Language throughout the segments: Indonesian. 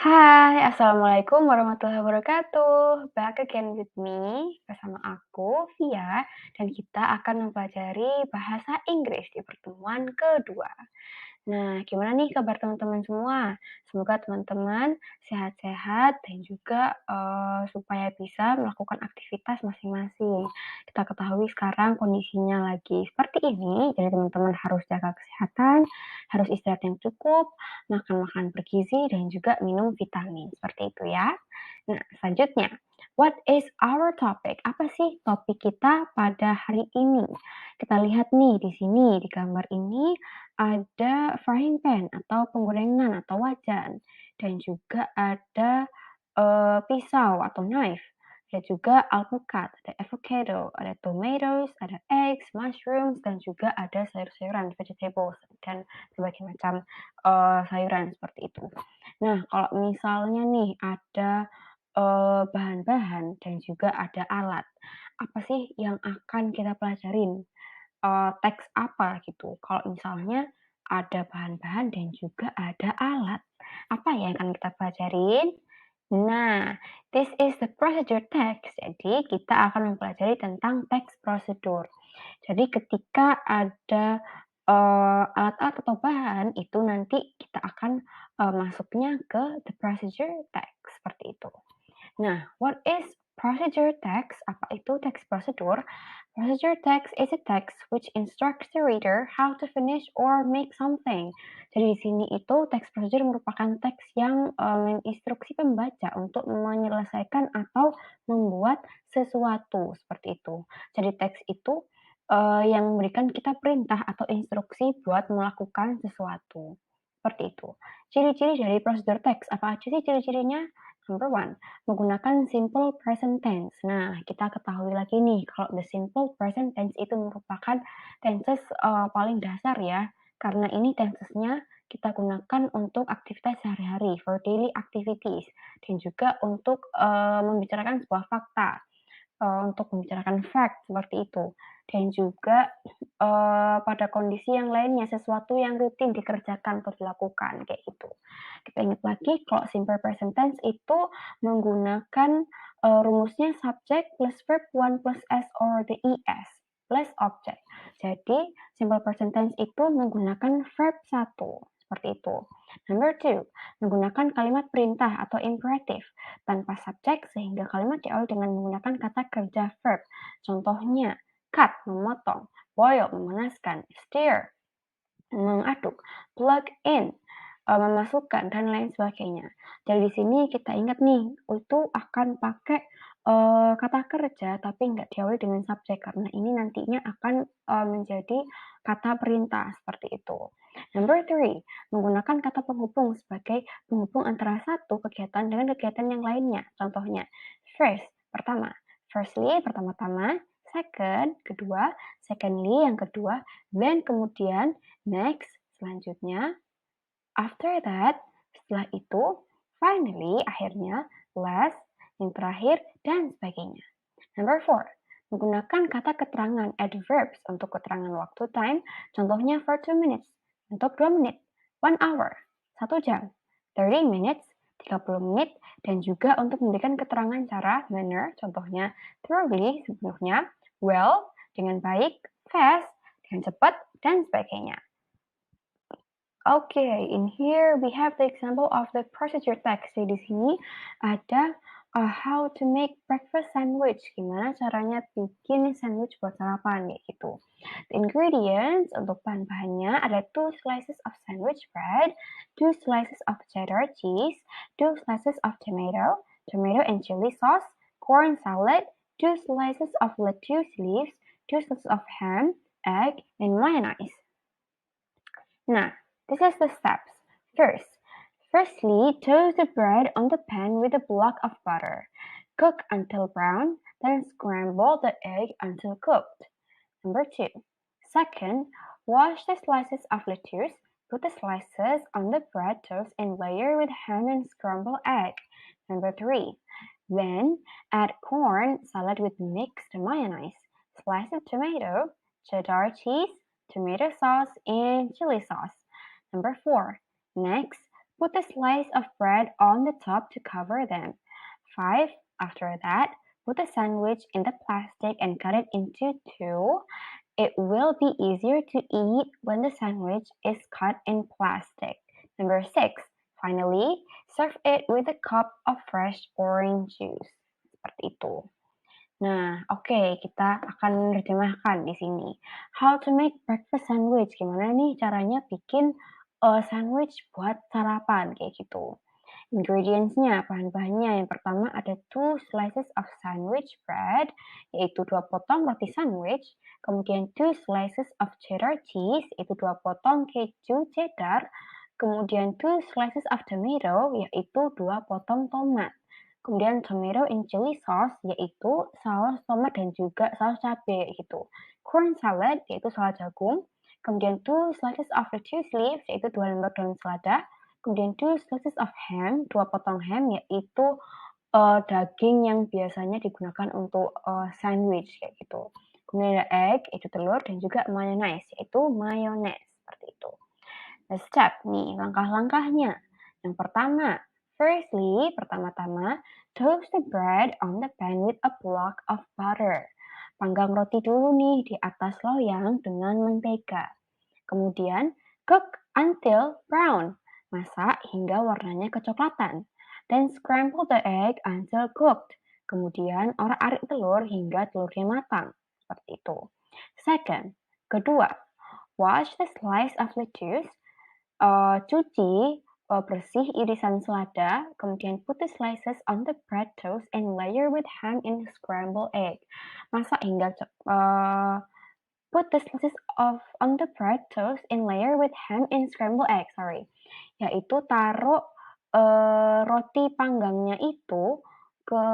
Hai, Assalamualaikum warahmatullahi wabarakatuh. Back again with me, bersama aku, Via, dan kita akan mempelajari bahasa Inggris di pertemuan kedua. Nah, gimana nih kabar teman-teman semua? Semoga teman-teman sehat-sehat dan juga supaya bisa melakukan aktivitas masing-masing. Kita ketahui sekarang kondisinya lagi seperti ini, jadi teman-teman harus jaga kesehatan, harus istirahat yang cukup, makan makanan bergizi, dan juga minum vitamin. Seperti itu ya. Nah, selanjutnya, what is our topic? Apa sih topik kita pada hari ini? Kita lihat nih di sini, di gambar ini ada frying pan atau penggorengan atau wajan, dan juga ada pisau atau knife. Ada juga alpukat, ada avocado, ada tomatoes, ada eggs, mushrooms, dan juga ada sayur-sayuran, vegetables, dan berbagai macam sayuran seperti itu. Nah, kalau misalnya nih ada bahan-bahan dan juga ada alat, apa sih yang akan kita pelajarin? Teks apa gitu. Kalau misalnya ada bahan-bahan dan juga ada alat. Apa ya yang akan kita pelajarin? Nah, this is the procedure text. Jadi, kita akan mempelajari tentang teks prosedur. Jadi, ketika ada alat-alat atau bahan, itu nanti kita akan masuknya ke the procedure text, seperti itu. Nah, what is procedure text? Apa itu teks prosedur? Procedure text is a text which instructs the reader how to finish or make something. Jadi di sini itu teks prosedur merupakan teks yang menginstruksi pembaca untuk menyelesaikan atau membuat sesuatu seperti itu. Jadi teks itu yang memberikan kita perintah atau instruksi buat melakukan sesuatu. Seperti itu. Ciri-ciri dari prosedur teks apa aja sih ciri-cirinya? Number one, menggunakan simple present tense. Nah, kita ketahui lagi nih kalau the simple present tense itu merupakan tenses paling dasar ya. Karena ini tensesnya kita gunakan untuk aktivitas sehari-hari, for daily activities, dan juga untuk membicarakan sebuah fakta, untuk membicarakan fact seperti itu. Dan juga pada kondisi yang lainnya, sesuatu yang rutin dikerjakan atau dilakukan kayak gitu. Kita ingat lagi kalau simple present tense itu menggunakan rumusnya subject plus verb one plus s or the es plus object. Jadi simple present tense itu menggunakan verb satu seperti itu. Number two, menggunakan kalimat perintah atau imperative tanpa subjek sehingga kalimat diawali dengan menggunakan kata kerja verb. Contohnya, cut, memotong, boil, memanaskan, stir, mengaduk, plug in, memasukkan, dan lain sebagainya. Jadi di sini kita ingat nih, itu akan pakai kata kerja tapi nggak diawali dengan subjek karena ini nantinya akan menjadi kata perintah seperti itu. Number three, menggunakan kata penghubung sebagai penghubung antara satu kegiatan dengan kegiatan yang lainnya. Contohnya, first, pertama, firstly, pertama-tama, second, kedua, secondly, yang kedua, then kemudian, next, selanjutnya, after that, setelah itu, finally, akhirnya, last, yang terakhir, dan sebagainya. Number four, menggunakan kata keterangan adverbs untuk keterangan waktu time, contohnya for 2 minutes, untuk 2 menit, 1 hour, 1 jam, 30 minutes, 30 menit, dan juga untuk memberikan keterangan cara, manner, contohnya thoroughly, sepenuhnya, well, dengan baik, fast, dengan cepat, dan sebagainya. Okay, in here we have the example of the procedure text. Jadi di sini ada how to make breakfast sandwich. Gimana caranya bikin sandwich buat sarapan kayak gitu. The ingredients untuk bahan-bahannya ada 2 slices of sandwich bread, 2 slices of cheddar cheese, 2 slices of tomato and chili sauce, corn salad, 2 slices of lettuce leaves, 2 slices of ham, egg, and mayonnaise. Nah, this is the steps. Firstly, toast the bread on the pan with a block of butter. Cook until brown, then scramble the egg until cooked. Number 2. Second, wash the slices of lettuce. Put the slices on the bread toast and layer with ham and scrambled egg. Number 3. Then, add corn salad with mixed mayonnaise, slice of tomato, cheddar cheese, tomato sauce, and chili sauce. Number 4. Next, Put a slice of bread on the top to cover them. 5. After that, put a sandwich in the plastic and cut it into two. It will be easier to eat when the sandwich is cut in plastic. Number 6. Finally, serve it with a cup of fresh orange juice. Seperti itu. Nah, oke, kita akan menerjemahkan di sini. How to make breakfast sandwich. Gimana nih caranya bikin sandwich buat sarapan kayak gitu. Ingredients-nya, bahan-bahannya. Yang pertama ada 2 slices of sandwich bread, yaitu 2 potong roti sandwich. Kemudian 2 slices of cheddar cheese, yaitu 2 potong keju cheddar. Kemudian 2 slices of tomato, yaitu 2 potong tomat. Kemudian tomato and chili sauce, yaitu saus tomat dan juga saus cabai gitu. Corn salad, yaitu salad jagung. Kemudian 2 slices of lettuce leaves, yaitu 2 lembar daun selada. Kemudian 2 slices of ham, 2 potong ham, yaitu daging yang biasanya digunakan untuk sandwich kayak gitu. Kemudian ada egg, yaitu telur, dan juga mayonnaise, yaitu mayonnaise seperti itu. The step nih, langkah-langkahnya. Yang pertama, firstly, pertama-tama, toast the bread on the pan with a block of butter. Panggang roti dulu nih di atas loyang dengan mentega. Kemudian, cook until brown. Masak hingga warnanya kecoklatan. Then scramble the egg until cooked. Kemudian, orak-arik telur hingga telurnya matang. Seperti itu. Second, kedua, wash the slice of lettuce. Cuci bersih irisan selada, kemudian put the slices on the bread toast and layer with ham and scrambled egg. Masak hingga put the slices on the bread toast and layer with ham and scrambled egg. Yaitu taruh roti panggangnya itu ke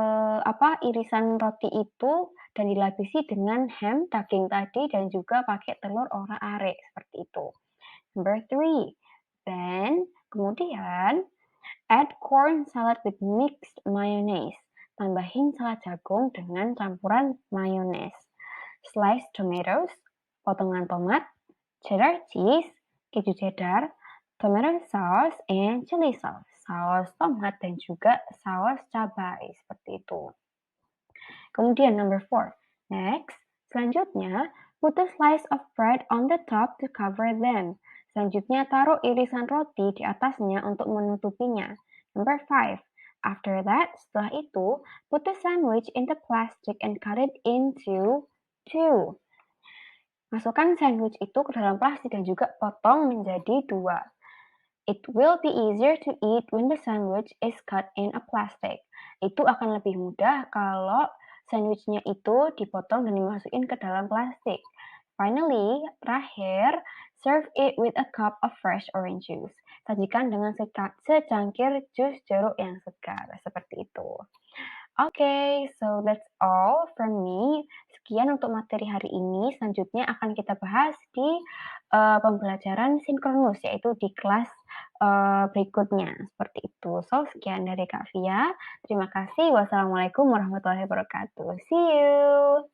irisan roti itu dan dilapisi dengan ham, daging tadi dan juga pakai telur orak-arik seperti itu. Number 3. Then, kemudian, add corn salad with mixed mayonnaise. Tambahin salad jagung dengan campuran mayonnaise. Sliced tomatoes, potongan tomat, cheddar cheese, keju cheddar, tomato sauce, and chili sauce. Saus tomat dan juga saus cabai, seperti itu. Kemudian number 4. Next, selanjutnya, put a slice of bread on the top to cover them. Selanjutnya, taruh irisan roti di atasnya untuk menutupinya. Number 5. After that, setelah itu, put the sandwich in the plastic and cut it into two. Masukkan sandwich itu ke dalam plastik dan juga potong menjadi 2. It will be easier to eat when the sandwich is cut in a plastic. Itu akan lebih mudah kalau sandwichnya itu dipotong dan dimasukin ke dalam plastik. Finally, terakhir, serve it with a cup of fresh orange juice. Sajikan dengan secangkir jus jeruk yang segar, seperti itu. Okay, so that's all from me. Sekian untuk materi hari ini. Selanjutnya akan kita bahas di pembelajaran sinkronus, yaitu di kelas berikutnya. Seperti itu. So, sekian dari Kak Via. Terima kasih. Wassalamualaikum warahmatullahi wabarakatuh. See you.